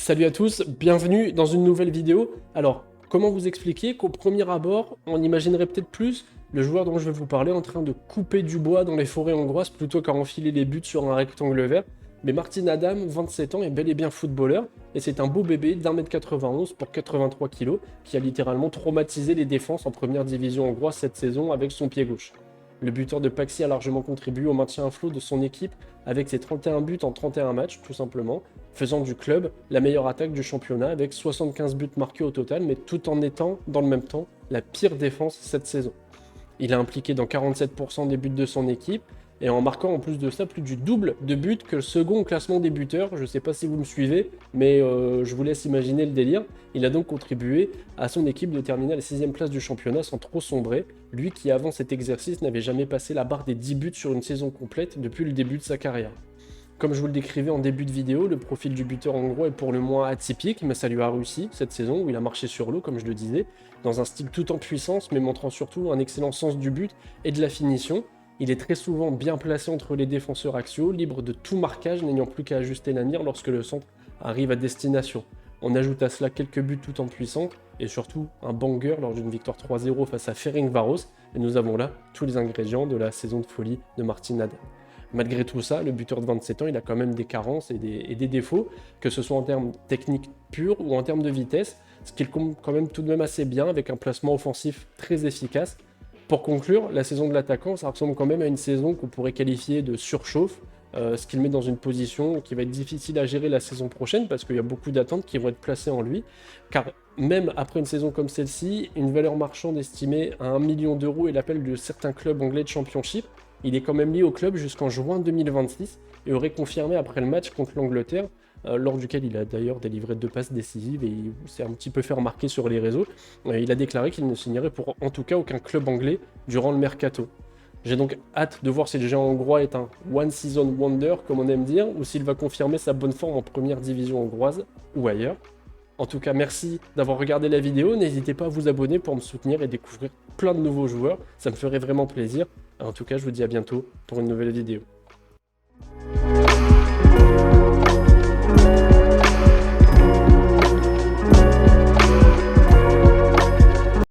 Salut à tous, bienvenue dans une nouvelle vidéo. Alors, comment vous expliquer qu'au premier abord, on imaginerait peut-être plus le joueur dont je vais vous parler en train de couper du bois dans les forêts hongroises plutôt qu'à enfiler les buts sur un rectangle vert. Mais Martin Adam, 27 ans, est bel et bien footballeur, et c'est un beau bébé d'1m91 pour 83 kg qui a littéralement traumatisé les défenses en première division hongroise cette saison avec son pied gauche. Le buteur de Paxi a largement contribué au maintien à flot de son équipe avec ses 31 buts en 31 matchs, tout simplement, faisant du club la meilleure attaque du championnat avec 75 buts marqués au total, mais tout en étant, dans le même temps, la pire défense cette saison. Il a impliqué dans 47% des buts de son équipe, et en marquant en plus de ça plus du double de buts que le second au classement des buteurs. Je ne sais pas si vous me suivez, mais je vous laisse imaginer le délire. Il a donc contribué à son équipe de terminer à la 6ème place du championnat sans trop sombrer, lui qui avant cet exercice n'avait jamais passé la barre des 10 buts sur une saison complète depuis le début de sa carrière. Comme je vous le décrivais en début de vidéo, le profil du buteur hongrois est pour le moins atypique, mais ça lui a réussi cette saison où il a marché sur l'eau, comme je le disais, dans un style tout en puissance, mais montrant surtout un excellent sens du but et de la finition. Il est très souvent bien placé entre les défenseurs axiaux, libre de tout marquage, n'ayant plus qu'à ajuster la mire lorsque le centre arrive à destination. On ajoute à cela quelques buts tout en puissance, et surtout un banger lors d'une victoire 3-0 face à Ferencváros, et nous avons là tous les ingrédients de la saison de folie de Martin Adam. Malgré tout ça, le buteur de 27 ans, il a quand même des carences et des défauts, que ce soit en termes techniques purs ou en termes de vitesse, ce qu'il compte quand même tout de même assez bien avec un placement offensif très efficace. Pour conclure, la saison de l'attaquant, ça ressemble quand même à une saison qu'on pourrait qualifier de surchauffe, ce qui le met dans une position qui va être difficile à gérer la saison prochaine parce qu'il y a beaucoup d'attentes qui vont être placées en lui, car même après une saison comme celle-ci, une valeur marchande estimée à 1 million d'euros et l'appel de certains clubs anglais de Championship, il est quand même lié au club jusqu'en juin 2026 et aurait confirmé après le match contre l'Angleterre, lors duquel il a d'ailleurs délivré 2 passes décisives et il s'est un petit peu fait remarquer sur les réseaux. Il a déclaré qu'il ne signerait pour en tout cas aucun club anglais durant le mercato. J'ai donc hâte de voir si le géant hongrois est un one season wonder comme on aime dire, ou s'il va confirmer sa bonne forme en première division hongroise ou ailleurs. En tout cas, merci d'avoir regardé la vidéo, n'hésitez pas à vous abonner pour me soutenir et découvrir plein de nouveaux joueurs, ça me ferait vraiment plaisir. En tout cas, je vous dis à bientôt pour une nouvelle vidéo.